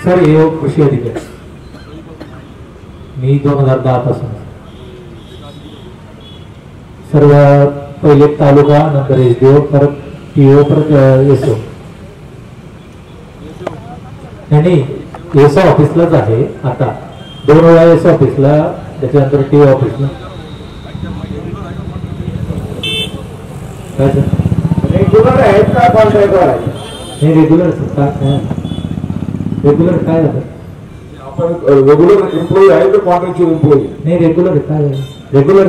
Sir हे कृषी अधिकारी मी 2010 पासून सर्व पहिले तालुका नंतर एसडीओ परत टीओ परत एसओ आणि एसओ ऑफिसलाच आहे आता 2 वेळा एसओ ऑफिसला त्याच्यानंतर टीओ ऑफिसला रेग्युलर आहेत का कॉन्ट्रॅक्टर आहे? हे रेग्युलर रेग्युलर काय झालं आपण रेग्युलर एम्प्लॉई आहे का कॉन्ट्रॅक्चुअल एम्प्लॉई? नाही रेग्युलर काय रेग्युलर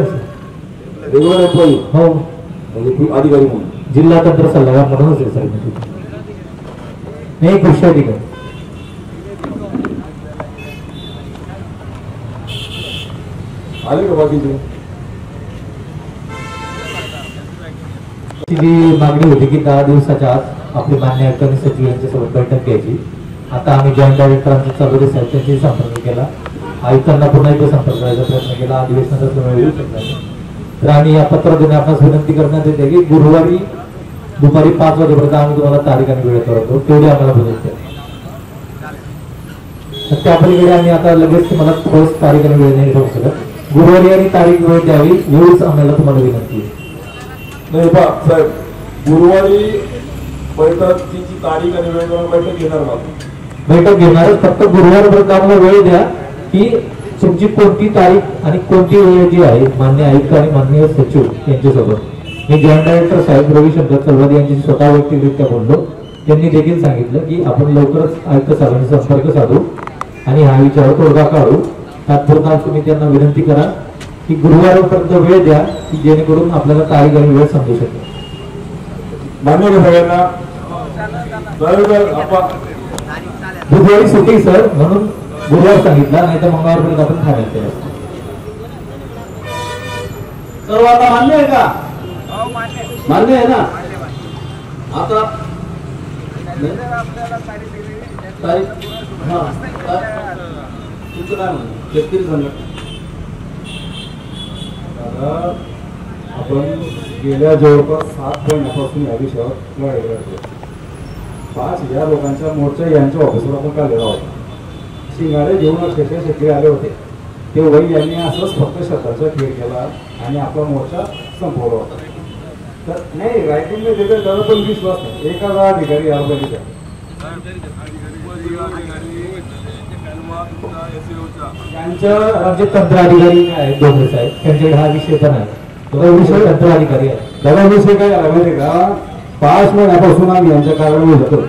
रेग्युलर एम्प्लॉई हो म्हणजे अधिकारी म्हणून जिल्हा तंत्र सल्लागार म्हणूनच आहे सर नाही कृषी अधिकारी आले का बाकीचे? जी मागणी होती की 10 दिवसाच्या आत आपली मान्य आयुक्त आणि सचिव यांच्यासोबत बैठक घ्यायची. आता आम्ही जॉईंट डायरेक्टरांचा चौधरी साहेब त्यांची संपर्क केला, आयुक्तांना पुन्हा एकदा संपर्क करायचा प्रयत्न केला. अधिवेशनाचा वेळ येऊ शकला नाही तर आम्ही या पत्राद्वारे आपणास विनंती करण्यात येते की गुरुवारी दुपारी 5 वाजेपर्यंत आम्ही तुम्हाला तारीख आणि वेळ करतो, तेवढी आम्हाला मदत द्या. त्या पलीकडे आम्ही आता लगेच तुम्हाला ठोस तारीख आणि वेळ नाही ठेवू शकत. गुरुवारी आणि तारीख वेळ द्यावी एवढीच आम्हाला तुम्हाला विनंती आहे. नाही बा साहेब, गुरुवारी बैठकीची तारीख आणि वेळ बैठक घेणार का? बैठक घेणारच, फक्त गुरुवारपर्यंत आम्हाला वेळ द्या की तुमची कोणती तारीख आणि कोणती वेळ जी आहे मान्य आयुक्त आणि माननीय सचिव यांच्यासोबत. मी जॉईंट डायरेक्टर साहेब रविशंकर चलवादी यांची स्वतः व्यक्तिगतरित्या बोललो. त्यांनी देखील सांगितलं की आपण लवकरच आयुक्त साहेबांशी संपर्क साधू आणि हा विचार तोडगा काढू. तात्पुरता तुम्ही त्यांना विनंती करा की गुरुवारपर्यंत वेळ द्या की जेणेकरून आपल्याला तारीख आणि वेळ समजू शकेल. मान्य सगळ्यांना बुधवारी सुट्टी सर म्हणून गुरुवार सांगितला, नाही तर मंगळवारपर्यंत आपण ठाण्यात केलं. सर्व आता मान्य आहे का? मान्य आहे ना? आता तारीख तुमचं काय म्हणणं शेतकरी संघटना? आपण गेल्या जवळपास 7 महिन्यापासून या विषयावर लढाई लढतो. 5,000 लोकांचा मोर्चा यांच्या ऑफिसवर आपण काढलेला होता. शिंगाडे घेऊन अक्षरशः शेतकरी आले होते. ते वही यांनी असंच फक्त शब्दाचा खेळ केला आणि आपला मोर्चा संपवला होता. तर नाही रायटिंग मध्ये त्याला पण विश्वास नाही. एखादा अधिकारी यायला पाहिजे त्यांच्या राज्य तंत्र अधिकारी आहेत डोंगरे साहेब, त्यांच्याकडे हा विषय पण आहे. विषय तंत्र अधिकारी आहे. त्याला विषय काय झाला माहिती का? 5 महिन्यापासून आम्ही यांच्या कारवाई होतो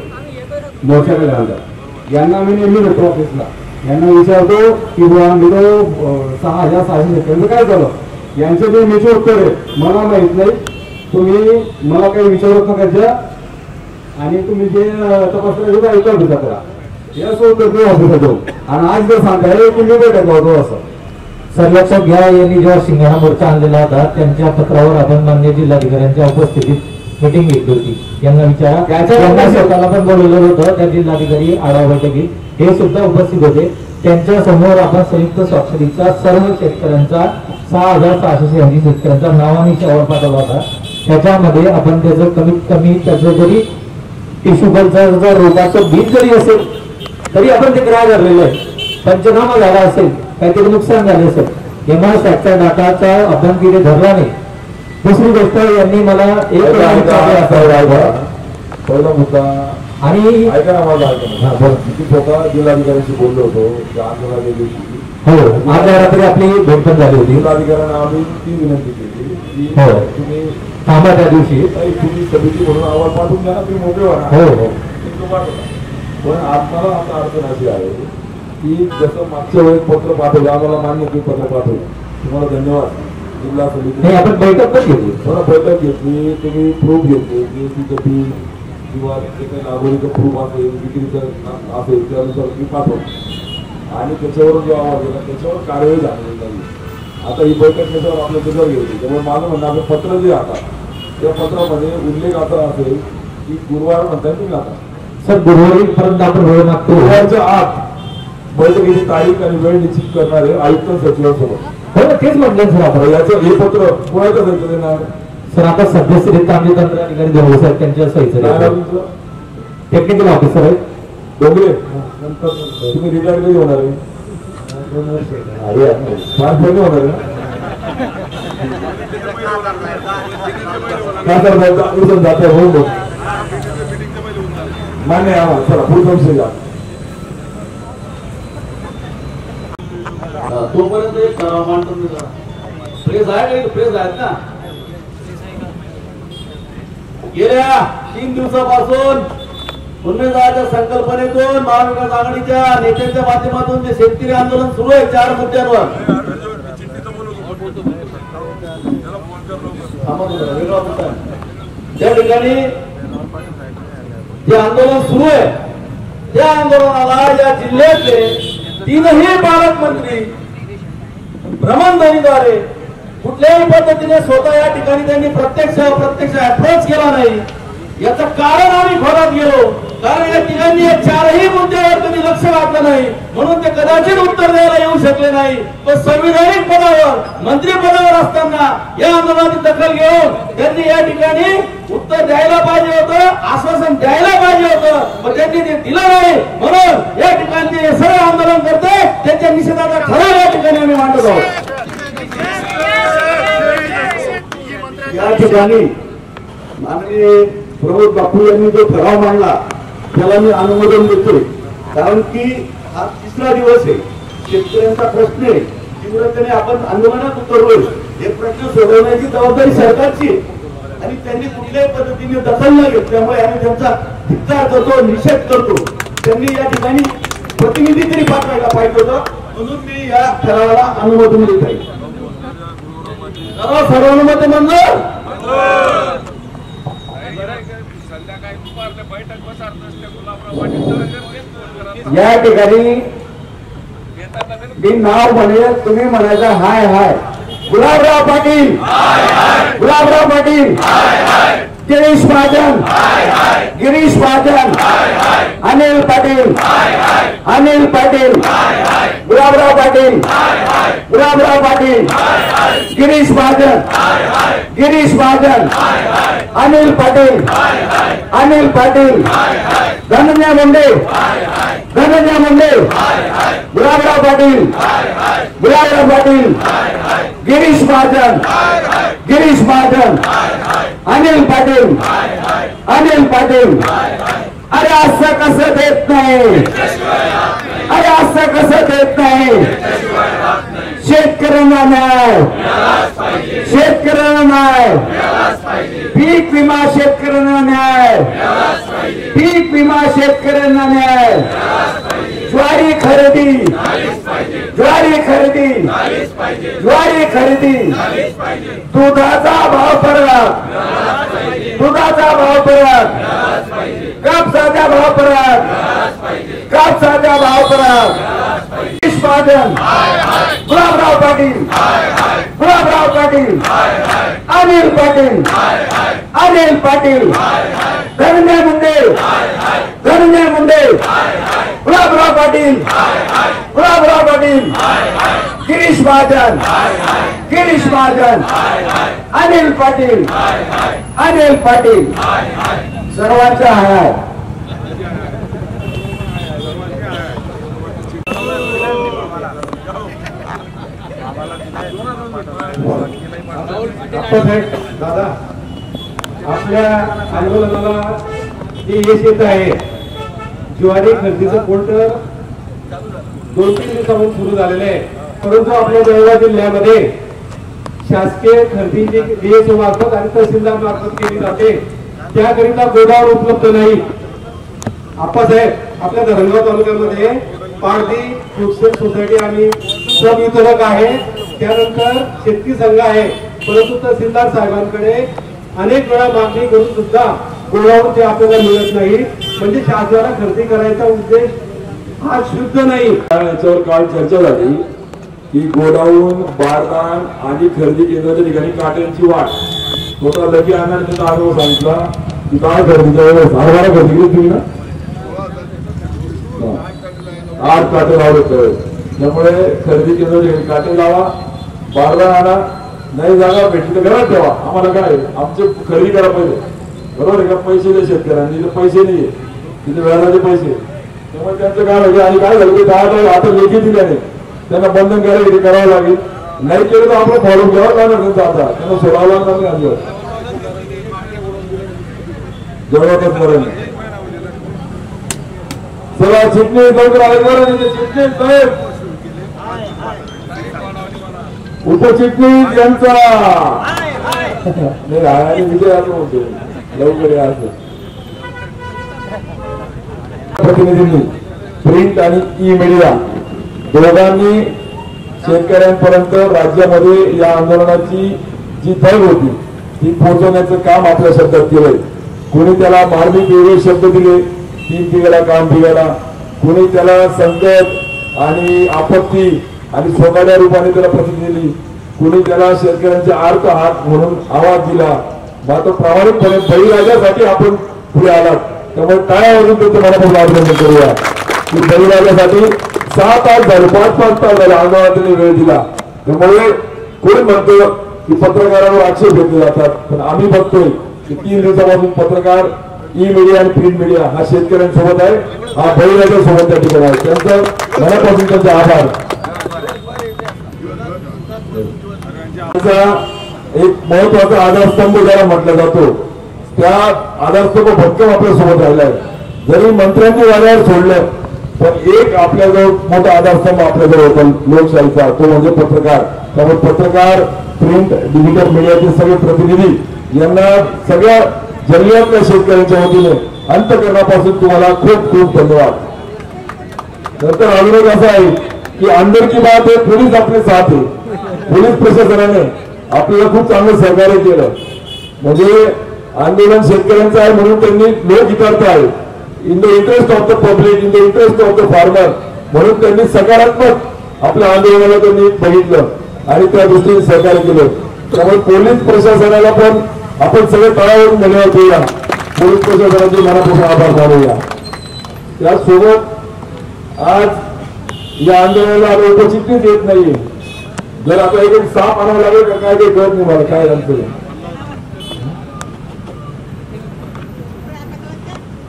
मोर्चाकडे घालतात. यांना मी नेहमी भेटतो ऑफिसला, यांना विचारतो की आम्ही तो 6,600 शेतकऱ्यांचं काय झालं. यांचे जे नेहमीचे उत्तर आहे मला माहित नाही, तुम्ही मला काही विचारत नका द्या आणि तुम्ही जे तपासण्याचं ऐकून घेता करा याचं उत्तर ऑफिसात जाऊ. आणि आज जर सांगायला तुम्ही बैठक होतो असं सर लक्षात घ्या. यांनी जेव्हा शिंगाणा मोर्चा आणलेला होता त्यांच्या पत्रावर आपण मान्य जिल्हाधिकाऱ्यांच्या उपस्थितीत मीटिंग घेतली होती. यांना विचारा, त्यांना स्वतःला पण बोलवलेलं होतं त्या जिल्हाधिकारी आढावा बैठकीत, हे सुद्धा उपस्थित होते. त्यांच्या समोर आपण संयुक्त स्वाक्षरीचा सर्व शेतकऱ्यांचा 6,686 शेतकऱ्यांचा नावाने अहवाल पाठवला होता. त्याच्यामध्ये आपण त्याचं कमीत कमी त्याचं जरी टिश्यू कल्चरचा रोगाचं बीज जरी असेल तरी आपण ते ग्राह्य धरलेलं आहे. पंचनामा झाला असेल, काहीतरी नुकसान झाले असेल, एमआर फॅक्टर डाटाचा आपण तिथे धरला नाही. दुसरी गोष्ट यांनी मला पहिला मुद्दा आणि ऐका ना माझा किती स्वतः जिल्हाधिकाऱ्यांशी बोललो होतो आंदोलनाच्या दिवशी. हो आज रात्री आपली भेट पण झाली होती. जिल्हाधिकाऱ्यांना आम्ही ती विनंती केली की तुम्ही थांबा त्या दिवशी तुम्ही समिती म्हणून अहवाल पाठवून द्या ना, तुम्ही मोकळे व्हा. हो पण आपल्याला आता अडचण अशी आहे की जसं मागच्या वेळेस पत्र पाठवलं आम्हाला मान्य की पत्र पाठवलं, तुम्हाला धन्यवाद. जिल्हा समिती आपण बैठक पण घेतली, बैठक घेतली, तुम्ही प्रूफ घेतले की बिल किंवा जे काही लागवडीचं प्रूफ असेल विक्रीचं असेल त्यानुसार तुम्ही पाठवलं आणि त्याच्यावर जो आवाज दिला त्याच्यावर कारवाई झालेली नाही. आता ही बैठक त्याच्यावर आपल्या त्याच्यावर घ्यायची. त्यामुळे माझं म्हणणं आपलं पत्र जे आता त्या पत्रामध्ये उल्लेख असा असेल की गुरुवार म्हणताय तुम्ही आता सर गुरुवारी पर्यंत आपण वेळ मागतो. गुरुवारच्या आत बैठकीची तारीख आणि वेळ निश्चित करणारे आयुक्त सचिवांसोबत. हो ना, तेच म्हटलं सर आपण. याचं हे पत्र कोणाचं सहित देणार सर? आता सध्या तांबे तंत्र अधिकारी देऊ साहेब त्यांच्या सहित टेक्निकल ऑफिसर आहेत डोंगरे तुम्ही रिटायर कधी होणार आहे? 2 वर्ष 5 महिने होणार आहे काय करता जाते हो मान्य आहे चला पुढचा विषय घ्या. तोपर्यंत एक ठराव मांडतो मी जरा. प्रेस आहे का? प्रेस आहेत ना. गेल्या 3 दिवसापासून पुण्यजाच्या संकल्पनेतून महाविकास आघाडीच्या नेत्यांच्या माध्यमातून जे शेतकरी आंदोलन सुरू आहे 4 मुद्द्यांवर ज्या ठिकाणी जे आंदोलन सुरू आहे त्या आंदोलनाला या जिल्ह्यातले 3ही पालकमंत्री भ्रमणध्वनीद्वारे कुठल्याही पद्धतीने स्वतः या ठिकाणी त्यांनी प्रत्यक्ष अप्रोच केला नाही. याचं कारण आम्ही खोलात गेलो, कारण या तिघांनी या 4ही मुद्द्यावर कधी लक्ष घातलं नाही, म्हणून ते कदाचित उत्तर द्यायला येऊ शकले नाही. पण संविधानिक पदावर मंत्री पदावर असताना या आंदोलनाची दखल घेऊन त्यांनी या ठिकाणी उत्तर द्यायला पाहिजे होतं, आश्वासन द्यायला पाहिजे होतं, पण त्यांनी ते दिलं नाही. म्हणून या ठिकाणी जे सर्व आंदोलन करते त्यांच्या निषेधाचा ठराव या ठिकाणी आम्ही मांडत आहोत. या ठिकाणी माननीय प्रमोद बापू यांनी जो ठराव मांडला त्याला मी अनुमोदन देतोय, कारण की हा 3रा दिवस आहे. शेतकऱ्यांचा प्रश्न आहे, तीव्रतेने आपण आंदोलनात उतरलोय. हे प्रश्न सोडवण्याची जबाबदारी सरकारची आणि त्यांनी कुठल्याही पद्धतीने दखल न घेत, त्यामुळे आम्ही त्यांचा धिक्कार करतो, निषेध करतो. त्यांनी या ठिकाणी प्रतिनिधी तरी पाठवायला पाहिजे होतं, म्हणून मी या ठरावाला अनुमोदन देत आहे. सर्वानुमते मंजूर. या ठिकाणी मी नाव म्हणेल, तुम्ही म्हणायचं हाय हाय. गुलाबराव पाटील, गुलाबराव पाटील, गिरीश महाजन, गिरीश महाजन, अनिल पाटील, अनिल पाटील, गुलाबराव पाटील, गुलाबराव पाटील, गिरीश महाजन, गिरीश महाजन, अनिल पाटील, अनिल पाटील, धनंजय मुंडे, धनंजय मुंडे, गुलाबराव पाटील, गुलाबराव पाटील, गिरीश महाजन, गिरीश महाजन, अनिल पाटील, अनिल पाटील. अरे असं कसं देत नाही? अरे असं कसं देत नाही? शेतकऱ्यांना न्याय, शेतकऱ्यांना न्याय, पीक विमा शेतकऱ्यांना न्याय, पीक विमा शेतकऱ्यांना न्याय, ज्वारी खरेदी, ज्वारी खरेदी, ज्वारी खरेदी, दुधाचा भाव फरक, दुधाचा भाव फरक, कापसाचा भाव फरक, कापसाचा भाव फरक. गिरीश महाजन, गुलाबराव पाटील, गुलाबराव पाटील, अनिल पाटील, अनिल पाटील, धनंजय मुंडे, धनंजय मुंडे, गुलाबराव पाटील, गुलाबराव पाटील, गिरीश महाजन, गिरीश महाजन, अनिल पाटील, अनिल पाटील. सर्वांचा हाय. दादा, आपल्या आंदोलनाला जे यश येत आहे, ज्वारी खरेदीचं कोर्टर 2-3 दिवसापासून सुरू झालेलं आहे, परंतु आपल्या जळगाव जिल्ह्यामध्ये शासकीय खरेदी जी DSO मार्फत आणि तहसीलदार मार्फत केली जाते त्याकरिता गोदावर उपलब्ध नाही. आप्पासाहेब, आपल्या धरणगाव तालुक्यामध्ये पारधी फ्रूट सोसायटी आणि सब वितरक आहे, त्यानंतर शेतकरी संघ आहे, परंतु तहसीलदार साहेबांकडे अनेक वेळा मागणी करून सुद्धा गोडाऊन ते आपल्याला मिळत नाही. म्हणजे शासनाला खरेदी करायचा उद्देश हा शुद्ध नाही. याच्यावर काल चर्चा झाली की गोडाऊन, बारदान आणि खरेदी केंद्राच्या ठिकाणी काट्यांची वाट. स्वतः लगी आणण्याने त्याचा अनुभव सांगितला की काय खरेदीचा व्यवस्था 8 खरेदी केली तुम्ही ना, 8 काटे लावले. त्यामुळे खरेदी केंद्राच्या काटे लावा, बारदान आणा, नाही जागा भेटली तर घरात ठेवा. आम्हाला काय, आमचे खरेदी करा पाहिजे, बरोबर आहे का? पैसे दे शेतकऱ्यांनी, तिथे पैसे नाहीये, तिथे व्याजाचे पैसे. त्यामुळे त्यांचं काय म्हणजे आणि काय झालं की 10 आता लेखी दिल्याने त्यांना बंधनकारक हे करावं लागेल. नाही केलं तर आपण फॉलो घ्यावं लागणार त्यांचं. आता त्यांना सोडावं लागणार नाही आमच्यावर जवळच मरण. चला चिटणीस लवकर आले. चिटणीस साहेब उपचिटणीस यांचा विजय असं म्हणतो लवकर या असं. प्रतिनिधींनी प्रिंट आणि ई मीडिया दोघांनी शेतकऱ्यांपर्यंत राज्यामध्ये या आंदोलनाची जी धग होती ती पोहोचवण्याचं काम आपल्या शब्दात केलंय. कोणी त्याला मार्मिक वेगळे शब्द दिले, 3 बिघाला काम बिघाला, कोणी त्याला संकट आणि आपत्ती आणि स्वतःच्या रूपाने त्याला प्रतिक्रिया दिली, कोणी त्याला शेतकऱ्यांचे आर्त हात म्हणून आवाज दिला. मात्र प्रामाणिकपणे बळीराजासाठी आपण पुढे आलात, त्यामुळे काय अजून त्याचं मनापासून अभिनंदन करूया की बळीराजासाठी 6 तास झाले, 5-5 तास झाले आंदोलनाने वेळ दिला. त्यामुळे कोणी म्हणतो की पत्रकारांवर आक्षेप घेतले जातात, पण आम्ही बघतोय की 3 दिवसापासून पत्रकार ई मीडिया आणि प्रिंट मीडिया हा शेतकऱ्यांसोबत आहे, हा बळीराजासोबत त्या ठिकाणी आहे. त्यांचं मनापासून त्यांचे आभार. एक महत्वाचा आधारस्तंभ ज्याला म्हटला जातो त्या आधारस्तंभ भक्कम आपल्या सोबत राहिलाय. जरी मंत्र्यांनी वाड्यावर सोडलं पण एक आपल्याजवळ मोठा आधारस्तंभ आपल्याजवळ होता लोकशाहीचा, तो म्हणजे पत्रकार. त्यामुळे पत्रकार, प्रिंट, डिजिटल मीडियाचे सगळे प्रतिनिधी यांना सगळ्या जिल्ह्यातल्या शेतकऱ्यांच्या वतीने अंतःकरणापासून तुम्हाला खूप खूप धन्यवाद. नंतर अजून एक असं आहे की अंदर की बात आहे, पोलीस आपले साथ आहे. पोलीस प्रशासनाने आपल्याला खूप चांगलं सहकार्य केलं. म्हणजे आंदोलन शेतकऱ्यांचं आहे म्हणून त्यांनी लोकहितार्थ आहे, in the interest of the public, in the interest of the farmer म्हणून त्यांनी सकारात्मक आपल्या आंदोलनाला त्यांनी बघितलं आणि त्या दृष्टीने सहकार्य केलं. त्यामुळे पोलीस प्रशासनाला पण आपण सगळे तळावरून धन्यवाद देऊया. पोलीस प्रशासनाचे मनापासून आभार मानूया. त्याचसोबत आज या आंदोलनाला उपचिटणीच येत नाहीये. जर आता एक साप आणावं लागेल का काय ते कळत नाही मला काय आमचं.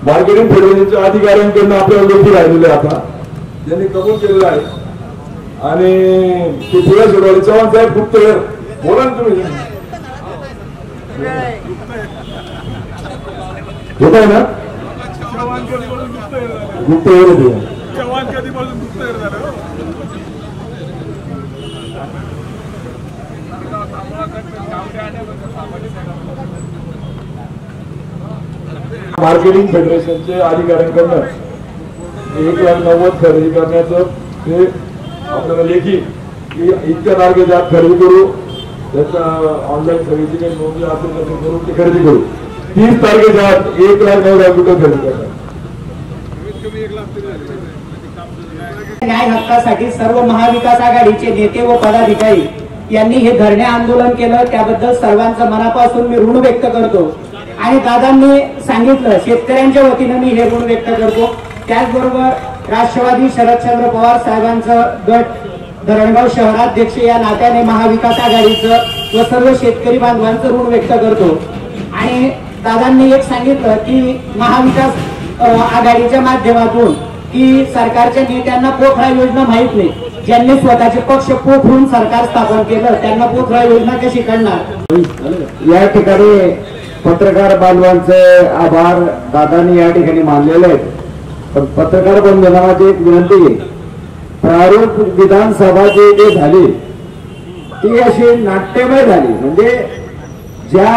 मार्केटिंग फेडरेशनच्या अधिकाऱ्यांकडून आपल्याला लेखी राहिलेले आता त्यांनी कबूल केलेलं आहे आणि ते पुढे सोडवले. चव्हाण साहेब गुप्त बोला ना तुम्ही. होत आहे ना गुप्त मार्केटिंग फेडरेशनचे अधिकाऱ्यांकडनं 1,90,000 खरेदी करण्याचं ते आपल्याला लेखी की इतक्या तारखेच्या आत खरेदी करू, त्याचा ऑनलाईन खरेदी काही नोंदणी असेल तर करून ती खरेदी करू. 30 तारखेच्या आत 1,09,000 रुपये खरेदी करतात. न्याय हक्कासाठी सर्व महाविकास आघाडीचे नेते व पदाधिकारी यांनी हे धरणे आंदोलन केलं, त्याबद्दल सर्वांचं मनापासून मी ऋण व्यक्त करतो. आणि दादांनी सांगितलं शेतकऱ्यांच्या वतीनं मी हे ऋण व्यक्त करतो. त्याचबरोबर राष्ट्रवादी शरदचंद्र पवार साहेबांचं गट धरणगाव शहराध्यक्ष या नात्याने महाविकास आघाडीचं व सर्व शेतकरी बांधवांचं ऋण व्यक्त करतो. आणि दादांनी एक सांगितलं की महाविकास आघाडीच्या माध्यमातून की सरकारच्या नेत्यांना पोखरा योजना माहित नाही, ज्यांनी स्वतःचे पक्ष पोखरून सरकार स्थापन केलं त्यांना पोखरा योजना कशी करणार. या ठिकाणी पत्रकार बांधवांचे आभार दादांनी या ठिकाणी मानलेले आहेत. पण पत्रकार बंधनाची एक विनंती आहे, प्रारूप विधानसभा जी झाली ती अशी नाट्यमय झाली. म्हणजे ज्या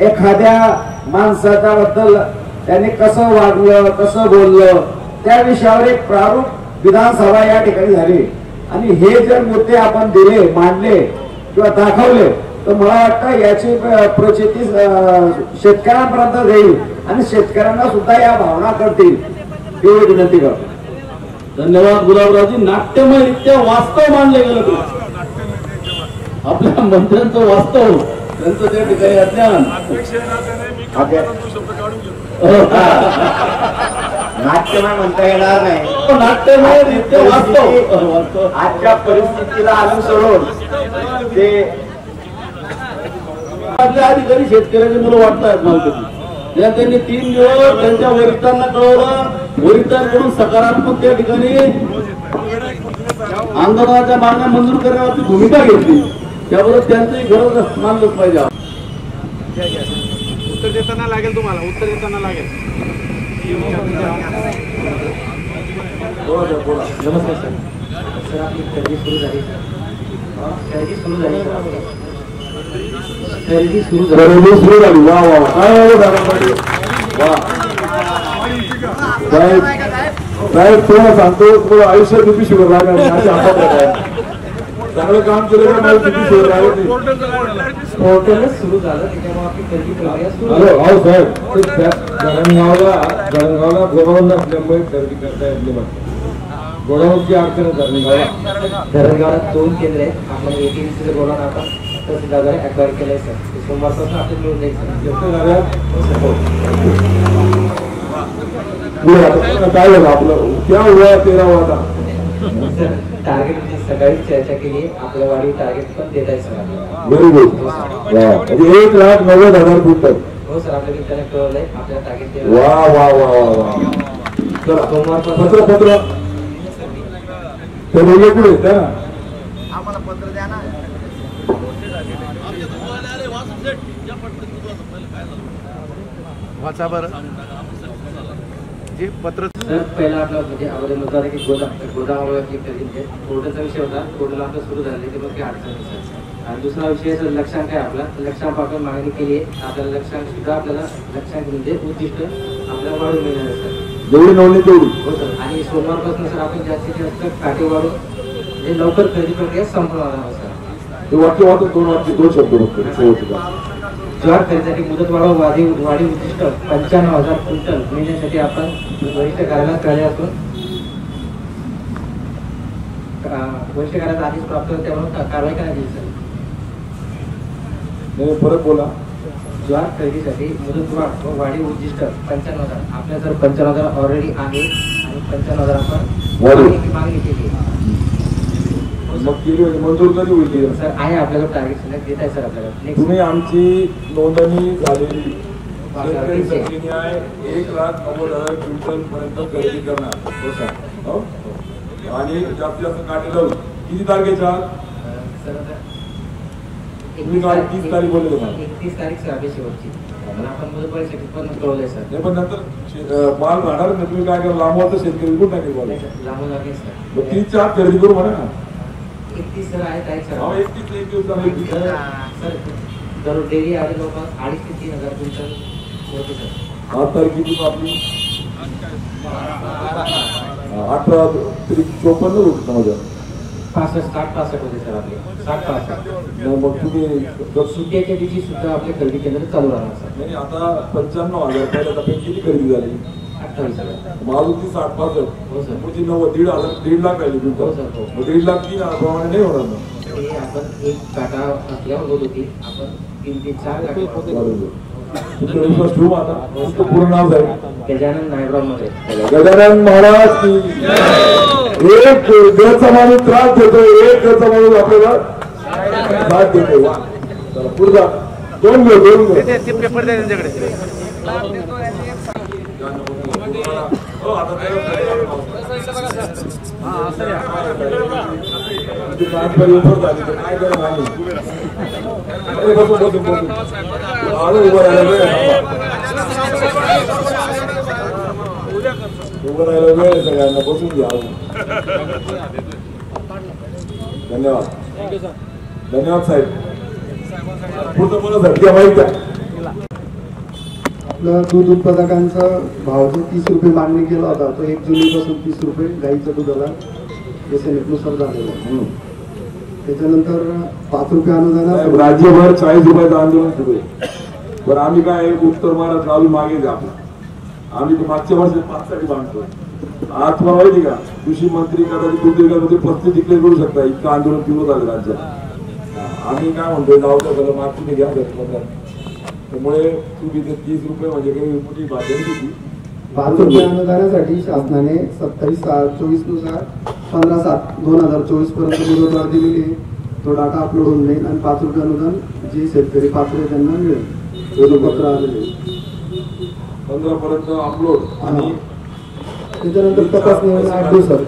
एखाद्या माणसाच्या बद्दल त्यांनी कसं वागलं कसं बोललं त्या विषयावर एक प्रारूप विधानसभा या ठिकाणी झाली. आणि हे जर मुद्दे आपण दिले, मांडले किंवा दाखवले तर मला वाटतं याची प्रचिती शेतकऱ्यांपर्यंत जाईल आणि शेतकऱ्यांना सुद्धा या भावना करतील एवढी विनंती करतो. धन्यवाद गुलाबरावजी. नाट्यमयरित्या वास्तव मानले गेलं आपल्या मंत्र्यांचं वास्तव, त्यांचं त्या ठिकाणी अज्ञान. नाट्यमय म्हणता येणार नाही, नाट्यमयरित्या वास्तव आजच्या परिस्थितीला अनुसरून ते आपल्या अधिकारी शेतकऱ्याची मुलं वाटतायत मला कधी त्यांनी 3 दिवस त्यांच्या वरिष्ठांना कळवलं, वरिष्ठांकडून सकारात्मक त्या ठिकाणी आंदोलनाच्या मागण्या मंजूर करण्याची भूमिका घेतली. त्याबद्दल त्यांचंही गरज मानलंच पाहिजे. उत्तर देताना लागेल, तुम्हाला उत्तर देताना लागेल. नमस्कार सर. सर आपली खरेदी सुरू झाली. खरेदी सुरू झाली. खरेदी सुरू झाली. वा वा साहेब साहेब तुम्हाला सांगतो, थोडं आयुष्यात किती शुगर लागणार चांगलं काम केलं तर मला किती शुगर लागत नाही. पोर्टलच सुरू झालं, त्याच्यामुळे आपली खरेदी प्रक्रिया सुरू झाली. हो साहेब, जळगावला गोडाऊन नसल्यामुळे खरेदी करता येत नाही. गोडाऊनची अडचण धरणगावात 2 केंद्र आहेत. आपण ATMC गोडाऊन आपण तहसीलदाराने अक्वायर केलंय सर. सोमवारपासून आपल्याला मिळून जाईल सर. काय झालं आपलं त्या वेळा 13 वाटा सर टार्गेट सकाळी चर्चा केली, आपल्या वाढीव टार्गेट पण देत आहे सर. Very good. म्हणजे 1,90,000 क्विंटल. हो सर, आपल्याला कनेक्ट कळवलंय, आपल्याला टार्गेट वा वा वा वा. सोमवारपासून पत्र तर रेल्वे कुठे येत ना. वाचा बरं जे पत्र. सर पहिला आपला म्हणजे अगोदर मुद्दा की गोदामावर कोर्टाचा विषय होता. कोर्टाला आपलं सुरू झाले ते मग अडचण नाही सर. आणि दुसरा विषय सर लक्षांक आहे आपला. लक्षांपासून मागणी केली आहे. आपल्याला लक्षांक सुद्धा आपल्याला लक्षांक म्हणजे उद्दिष्ट आपल्याला वाढून मिळणार आहे सर. जेवढी नोंदणी तेवढी. हो सर. आणि सोमवारपासून सर आपण जास्तीत जास्त काटे वाढून म्हणजे लवकर खरेदी प्रक्रिया संपणार आहे सर. ते वाक्य वाटत 2 शब्द बघतो. ज्वार खरेदीसाठी मुदत वाढीव उद्दिष्ट 95,000 क्विंटल मिळण्यासाठी आपण वरिष्ठ कार्यालयात कळले असून वरिष्ठ कार्यालयात आधीच प्राप्त त्यामुळे कारवाई करण्यात येईल सर. नाही परत बोला. ज्वार खरेदीसाठी मुदत वाढीव उद्दिष्ट 95,000. आपल्या जर 95,000 ऑलरेडी आहे आणि 95,000 आपण मागणी केली मग केली मंजूर कधी होईल सर. आहे आपल्याला टार्गेट सिलेक्ट देत आहे सर. आपल्याला तुम्ही आमची नोंदणी झालेली शेतकरी संख्येने आहे 1,90,000 क्विंटल पर्यंत खरेदी करणार. हो सर. हो आणि जास्तीत जास्त काटे लावून किती तारखेच्या सर तुम्ही काल 30 तारीख बोलले तुम्हाला. 31 तारीख सर आपली शेवटची. आपण मुदत परिस्थिती पण कळवलंय सर. नाही पण नंतर माल राहणार ना. तुम्ही काय करा लांबवता शेतकरी कुठं नाही बोला. लांबून लागेल सर. मग 30च्या आत खरेदी करू म्हणा ना. 31 सर आहे तारीख सर. 31 एक दिवस सर दररोज डेली आले लोक 2,500 ते 3,000 क्विंटल होते सर. 8 तारखेची आपली 18 तरी 54 होती समजा. 65 होते सर आपले. 60-65. मग तुम्ही सुट्ट्याच्या दिवशी सुद्धा आपले खरेदी केंद्र चालू राहणार सर. नाही आता 95,000 पहिल्या टप्प्यात किती खरेदी झाली. 28,000. मारुती 60-65. हो सर. पुढची 90,000 1.5 लाख राहिली हो तुमचं. सर. हो. 1.5 लाख 3,000 प्रमाणे नाही होणार ना. ते आपण एक काटा असल्यावर होत होती. आपण 3 ते 4 लाख बरोबर. तुमचा विश्वास ठेवू आता. तुमचं पूर्ण नाव आहे गजानन नायगाव मध्ये. गजानन महाराज की. एक घरचा माणूस त्रास देतो, एक घरचा माणूस आपल्याला साथ देतो. चला पुढचा 2 घेऊ. ते पेपर द्या त्यांच्याकडे. हो आता काय करत नाही. बसून उभं राहायला वेळ सगळ्यांना बसून घ्या. धन्यवाद. धन्यवाद साहेब. पुढचं बोला साहेब. त्या माहिती द्या. आपलं दूध उत्पादकांचा भाव जो 30 रुपये मागणी केला होता तो 1 जुलैपासून 30 रुपये गाईच्या दुधाला नुसार झालेला आहे. त्याच्यानंतर 5 रुपये अनुदान राज्यभर 40 रुपयाचं आंदोलन सुरू आहे. पण आम्ही काय उत्तर महाराष्ट्र आम्ही मागे घ्या. आम्ही मागच्या वर्षी 5 साठी मागतो. आज तुम्हाला माहिती का कृषी मंत्री कदाचित उद्योगामध्ये 35 डिक्लेअर करू शकता. इतकं आंदोलन तीव्र झालं राज्यात. आम्ही काय म्हणतोय गावच्या झालं मागची घ्या. त्यामुळे तुम्ही ते 30 रुपये म्हणजे काही मोठी बाजारी होती. 5 रुपये अनुदानासाठी शासनाने 27/24 नुसार 15/7/2024 पर्यंत मुदतवाढ दिलेली आहे. तो डाटा अपलोड होऊन जाईल आणि 5 रुपये अनुदान जे शेतकरी पात्र त्यांना मिळेल. पत्र आलेले. 15 पर्यंत अपलोड आणि त्याच्यानंतर तपासणी होईल 8 दिवसात.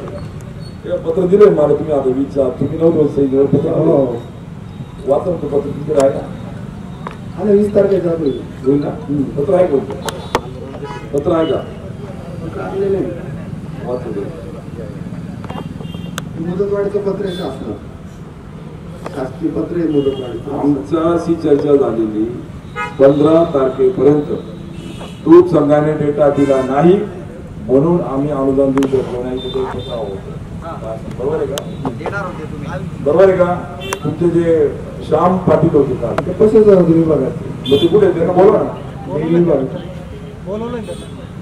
ते पत्र दिलंय मला तुम्ही आता विचार तुम्ही नव्हतं सही पत्र वाचा पत्र तुमचं आहे ना आणि 20 तारखेच्या आत होईल. होईल ना पत्र आहे कोणतं पत्र आहे का काढले नाही. वाचू दे मुदतवाढीचं पत्र आहे शासनात. शासकीय पत्र आहे मुदतवाढीचं. आमच्याशी चर्चा झालेली 15 तारखेपर्यंत दूध संघाने डेटा दिला नाही म्हणून आम्ही अनुदान देऊ शकलो नाही. बरोबर आहे का बरोबर आहे का तुमचे जे श्याम पाटील होते काल ते कसे तुम्ही बघा मग ते कुठे त्यांना बोला ना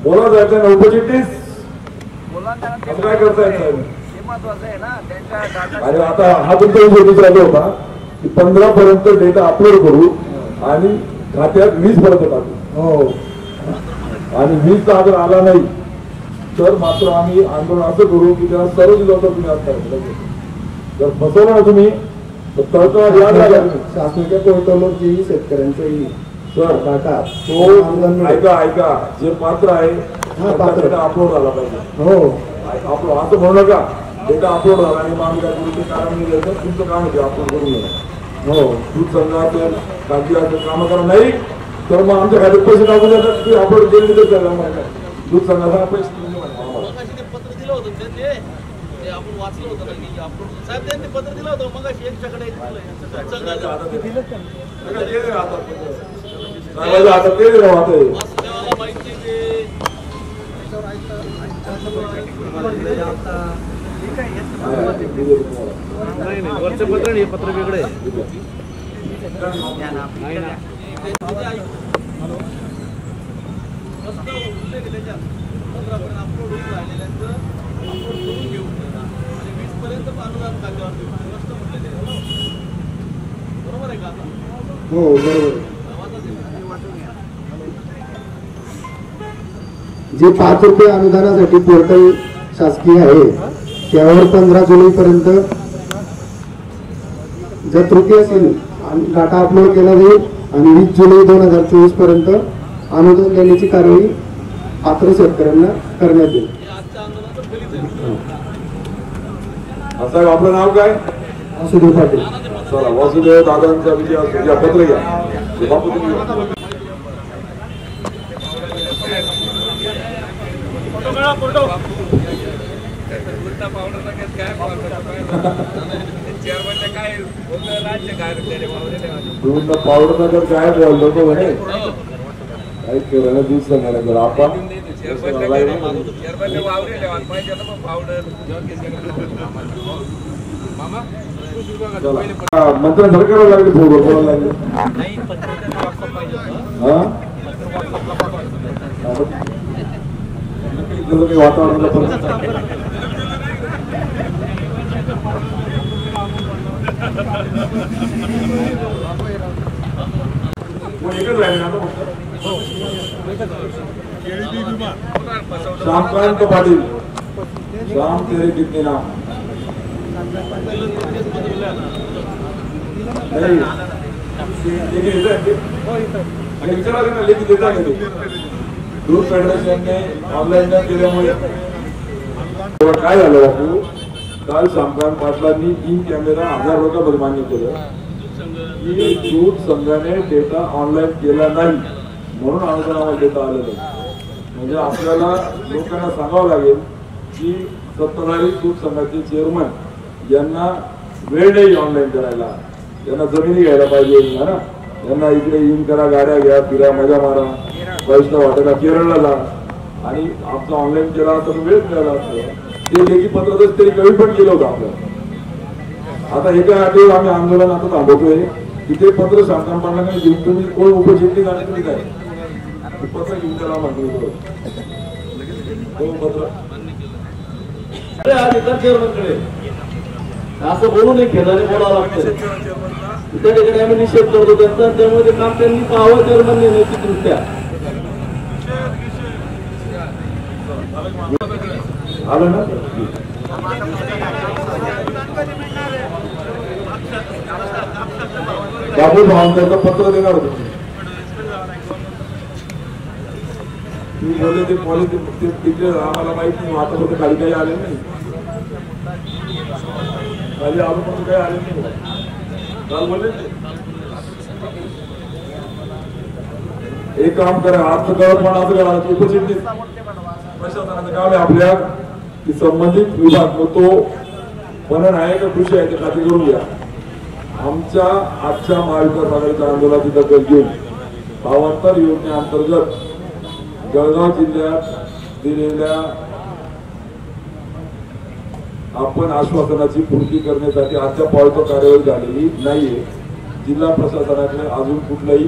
बोला जायचं ना उपचिट्टीस काय करता येत आणि आता हा तुमचा विषय चालू होता की 15 पर्यंत डेटा अपलोड करू आणि खात्यात 20 पर्यंत टाकू हो आणि 20 अगर आला नाही तर मात्र आम्ही आंदोलन असं करू की त्याला सर्व जबाबदार तुम्ही आता जर फसवलं ना तुम्ही तर तळतळ याद राहिला तुम्ही शासनाच्या पोर्टलवर जेही शेतकऱ्यांचाही सर डाटा तो ऐका जे पात्र आहे डेटा अपलोड झाला पाहिजे हो अपलोड असं म्हणू नका डेटा अपलोड झाला आणि मग आम्ही काय करू ते कारण नाही द्यायचं तुमचं काम आहे अपलोड करून घ्या हो दूध संघ असेल काळजी असेल कामं करा नाही तर मग आमच्या खात्यात पैसे टाकून देतात तुम्ही अपलोड केले तर त्याला माहिती दूध संघाचा पैसे पत्र दिलं होतं ते आपण वाचलं होतं की आपण साहेब त्यांनी पत्र दिलं होतं मग यांच्याकडे आता ते राहते माहिती नाही वरचं पत्र नाही पत्र वेगळं आहे. अपलोड होऊन राहिलेल्यांचं अपलोड करून घेऊन आणि 20 पर्यंत अनुदान खात्यावर बरोबर आहे का हो बरोबर. जे 5 रुपये अनुदानासाठी पोर्टल शासकीय आहे त्यावर 15 जुलैपर्यंत जर त्रुटी असेल डाटा अपलोड केला जाईल आणि 20 जुलै 2024 पर्यंत अनुदान देण्याची कारवाई पात्र शेतकऱ्यांना करण्यात येईल. साहेब आपलं नाव काय वासुदेव पाटील. चला वासुदेव दादांचा विजय असू द्या पत्र घ्या बापू तुम्ही पावडर नगर काय बोललो तो म्हणे काय केलं दूध सांगायला आपण मंत्र सरकार लागले बोलायला लागले वातावरणाला श्यामकांत पाटील श्याम तेरे कितने नाम विचारा लेखी देता दूध फेडरेशनने ऑनलाईन केल्यामुळे काय झालं बापू काल श्यामकांत पाटलांनी 3 कॅमेरा 1000 रुपयामध्ये मान्य केलं की दूध संघाने डेटा ऑनलाईन केला नाही म्हणून अनुदानावर डेटा आलेला नाही. म्हणजे आपल्याला लोकांना सांगावं लागेल की सत्ताधारी दूध संघाचे चेअरमन यांना वेळ नाही ऑनलाईन करायला यांना जमिनी घ्यायला पाहिजे ना यांना इकडे येऊन करा गाड्या घ्या फिरा मजा मारा पैसा वाटायला केरळला जा आणि आमचं ऑनलाईन केला तर वेळ मिळाला असतं ते लेखी पत्र तरी कमी पण केलं होतं आपल्याला. आता एका आठवड्यात आम्ही आंदोलन आता थांबवतोय की ते पत्र शासन पाडलं घेऊन तुम्ही कोण उपजिल्हे गाडी तुम्ही काय पत्र घेऊन त्याला म्हटलं पत्र असं बोलू नये खेळाने बोलावं लागतं त्या ठिकाणी आम्ही निषेध करतो त्यांचा त्यामुळे ते काम त्यांनी पाहावं चेअरमनने नैतिकदृष्ट्या आलं ना बाबू भावंतांचं पत्र देणार होतं तुम्ही बोलले ते पॉलिसी तिथे आम्हाला माहित नाही, आतापर्यंत खाली काही आले नाही, खाली अजून काही आले नाही. काल बोलले एक काम करा, आज कळत पण असं करा, उपचिटणीस प्रशासनाचं काम आहे आपल्या की संबंधित विभाग तो वनन आहे का कृषी आहे ते खात्री करून घ्या. आमच्या आजच्या महाविकास आघाडीच्या आंदोलनाची दखल घेऊन भावांतर योजनेअंतर्गत जळगाव जिल्ह्यात दिलेल्या आपण आश्वासनाची पूर्ती करण्यासाठी अद्याप कार्यवाही झालेली नाहीये. जिल्हा प्रशासनाकडे अजून कुठलंही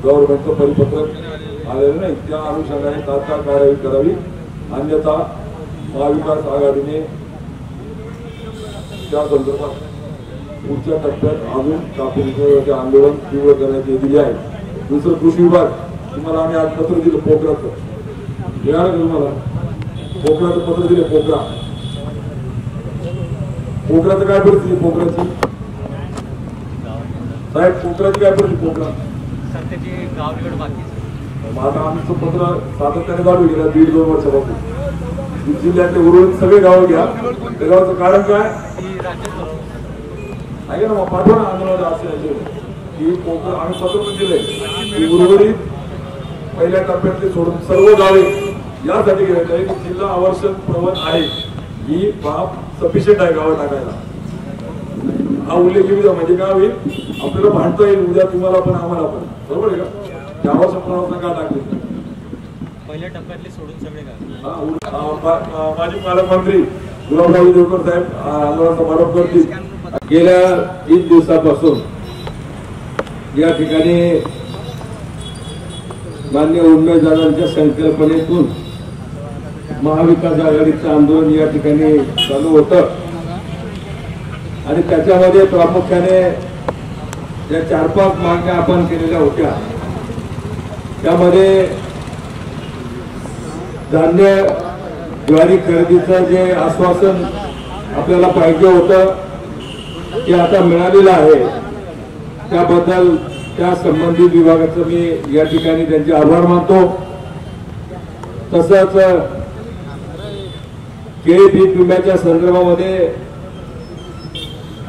गव्हर्नमेंटचं परिपत्रक आलेलं नाही. त्या अनुषंगाने तात्काळ कार्यवाही करावी, अन्यथा महाविकास आघाडीने त्या संदर्भात पुढच्या टप्प्यात अजून कापूस आंदोलन तीव्र करण्यात येलेले आहे. दुसरं कृषी विभाग तुम्हाला आम्ही आज पत्र दिलं पोखराचं, मिळालं तुम्हाला पोखराचं पत्र दिले. पोखराचं काय परिस्थिती पोखराची साहेब, पोखराची काय परिस्थिती पोखरा आता आमचं पत्र सातत्याने चालू गेलं 1.5-2 वर्षापासून. जिल्ह्यातले उर्वरित सगळे गावं घ्या. त्या गावाचं कारण काय आहे ना, मग पाठवा ना आंदोलन असे की पोखर आम्ही पत्र पण दिलंय की उर्वरित पहिल्या टप्प्यातले सोडून सर्व गावे यासाठी घ्यायचं आहे की जिल्हा आवर्षण प्रवण आहे, ही बाब सफिशियंट आहे गावं टाकायला. हा उल्लेख येऊ म्हणजे काय होईल, आपल्याला भांडता येईल उद्या तुम्हाला पण आम्हाला पण, बरोबर आहे का. त्या आवर्षण प्रवास का टाकले पहिल्या टप्प्यातले सोडून सगळे माजी पालकमंत्री गुलाबराव देवकर साहेब आंदोलन समारोप करतील. गेल्या 3 दिवसापासून या ठिकाणी माननीय उमेदवारांच्या संकल्पनेतून महाविकास आघाडीचं आंदोलन या ठिकाणी चालू होतं आणि त्याच्यामध्ये प्रामुख्याने ज्या 4-5 मागण्या आपण केलेल्या होत्या त्यामध्ये धान्य ज्वारी खरेदीचं जे आश्वासन आपल्याला पाहिजे होतं ते आता मिळालेलं आहे. त्याबद्दल त्या संबंधित विभागाचं मी या ठिकाणी त्यांचे आभार मानतो. तसंच केळी पीक विम्याच्या संदर्भामध्ये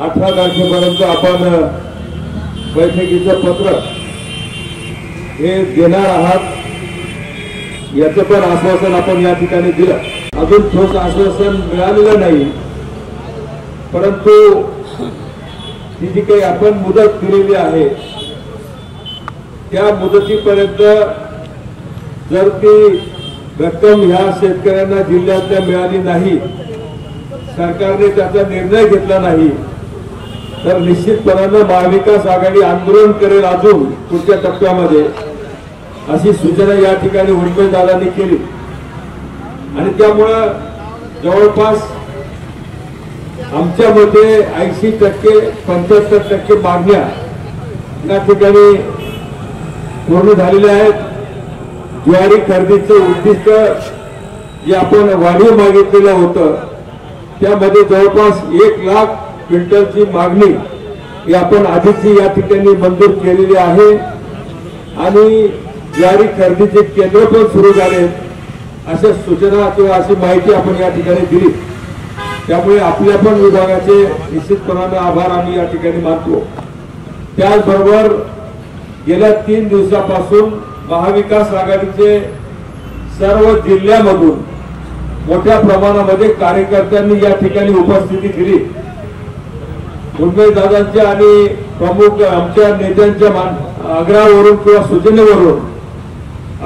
18 तारखेपर्यंत आपण बैठकीचं पत्र हे देणार आहात याचं पण आश्वासन आपण या ठिकाणी दिलं. अजून ठोस आश्वासन मिळालेलं नाही, परंतु ती जी काही आपण मुदत दिलेली आहे त्या मुदतीपर्यंत जर ती रक्कम ह्या शेतकऱ्यांना जिल्ह्यातल्या मिळाली नाही, सरकारने त्याचा निर्णय घेतला नाही, तर निश्चितपणानं महाविकास आघाडी आंदोलन करेल अजून पुढच्या टप्प्यामध्ये, अशी सूचना या ठिकाणी उमेदवारांनी केली. आणि त्यामुळं जवळपास आमच्या मते 80%-75% मागण्या या ठिकाणी पूर्ण झालेल्या आहेत. ज्वारी खरेदीचं उद्दिष्ट जे आपण वाढीव मागितलेलं होतं त्यामध्ये जवळपास 1 लाख क्विंटलची मागणी ही आपण आधीची या ठिकाणी मंजूर केलेली आहे आणि ज्वारी खरेदीचे केंद्र पण सुरू झाले, अशा सूचना किंवा अशी माहिती आपण या ठिकाणी दिली. त्यामुळे आपल्या पण विभागाचे निश्चितपणाने आभार आम्ही या ठिकाणी मानतो. त्याचबरोबर गेल्या 3 दिवसापासून महाविकास आघाडीचे सर्व जिल्ह्यामधून मोठ्या प्रमाणामध्ये कार्यकर्त्यांनी या ठिकाणी उपस्थिती दिली. उमेदवारांच्या आणि प्रमुख आमच्या नेत्यांच्या आग्रहावरून किंवा सूचनेवरून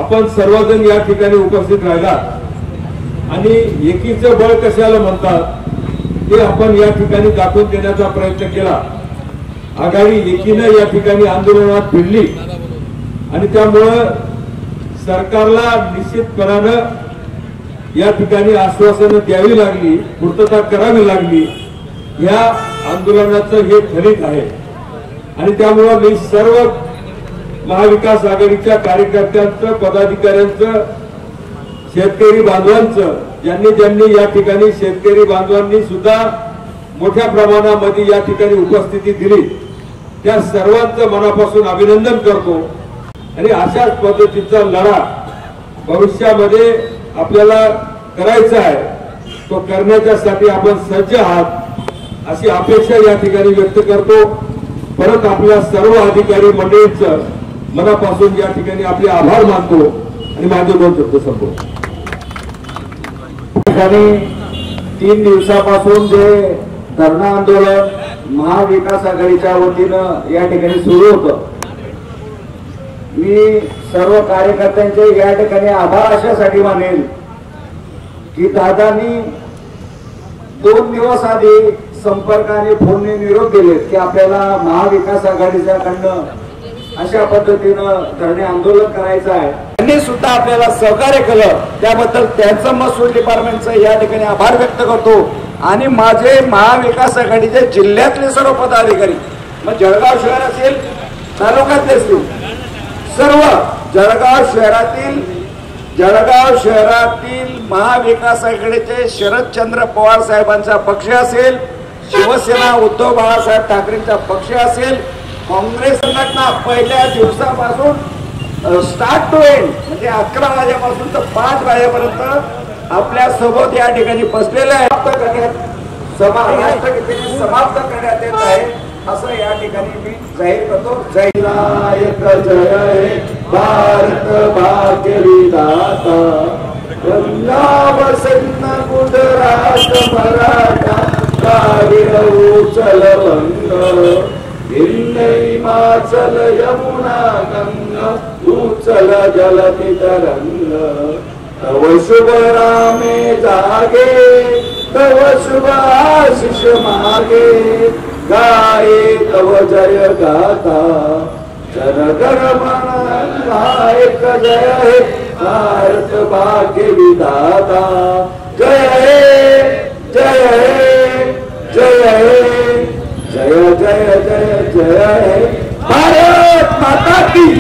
आपण सर्वजण या ठिकाणी उपस्थित राहिला आणि एकीचं बळ कशाला म्हणतात ते आपण या ठिकाणी दाखवून देण्याचा प्रयत्न केला. आघाडी एकीनं या ठिकाणी आंदोलनात भिडली आणि त्यामुळं सरकारला निश्चितपणानं या ठिकाणी आश्वासनं द्यावी लागली, पूर्तता करावी लागली. या आंदोलनाचं हे फलित आहे आणि त्यामुळं मी सर्व महाविकास आघाडीच्या कार्यकर्त्यांचं, पदाधिकाऱ्यांचं, शेतकरी बांधवांचं, ज्यांनी या ठिकाणी शेतकरी बांधवांनी सुद्धा मोठ्या प्रमाणामध्ये या ठिकाणी उपस्थिती दिली, त्या सर्वांचं मनापासून अभिनंदन करतो. आणि अशाच पद्धतीचा लढा भविष्यामध्ये आपल्याला करायचा आहे तो करण्याच्यासाठी आपण सज्ज आहात अशी अपेक्षा या ठिकाणी व्यक्त करतो. परत आपल्या सर्व अधिकारी मंडळींचं मनापासून या ठिकाणी आपले आभार मानतो आणि माझे 2 शब्द संपवतो. ठिकाणी 3 दिवसापासून जे धरणं आंदोलन महाविकास आघाडीच्या वतीनं या ठिकाणी सुरू होतं, मी सर्व कार्यकर्त्यांचे या ठिकाणी आभार अशासाठी मानेल की दादांनी 2 दिवस आधी संपर्काने फोनने निरोप दिले की आपल्याला महाविकास आघाडीच्या कडनं अशा पद्धतीनं धरणे आंदोलन करायचं आहे. त्यांनी सुद्धा आपल्याला सहकार्य केलं त्याबद्दल त्यांचं महसूल डिपार्टमेंटचं या ठिकाणी आभार व्यक्त करतो. आणि माझे महाविकास आघाडीचे जिल्ह्यातले सर्व पदाधिकारी मग जळगाव शहर असेल तालुक्यातले असतील सर्व जळगाव शहरातील महाविकास आघाडीचे शरदचंद्र पवार साहेबांचा पक्ष असेल, शिवसेना उद्धव बाळासाहेब ठाकरेंचा पक्ष असेल, काँग्रेस संघटना पहिल्या दिवसापासून स्टार्ट टू एंड म्हणजे 11 वाजेपासून तर 5 वाजेपर्यंत आपल्या सोबत या ठिकाणी बसलेले आहे. राष्ट्रगीताने समाप्त करण्यात येत आहे असं या ठिकाणी मी जाहीर करतो. जय नायक जय हे भारत भाग्य विधाता पंजाब सिंध गुजरात मराठा कावीर उचल बंग हिंद हिमाचल यमुना गंगा उचल जलती तरंग तव शुभ रामे जागे तव शुभ आशीष मागे गाये तव जय गाता जनगण मन नायक जय हे भारत भाग्य विधाता जय हे जय हे जय हे जय जय जय जय हे भारत माता की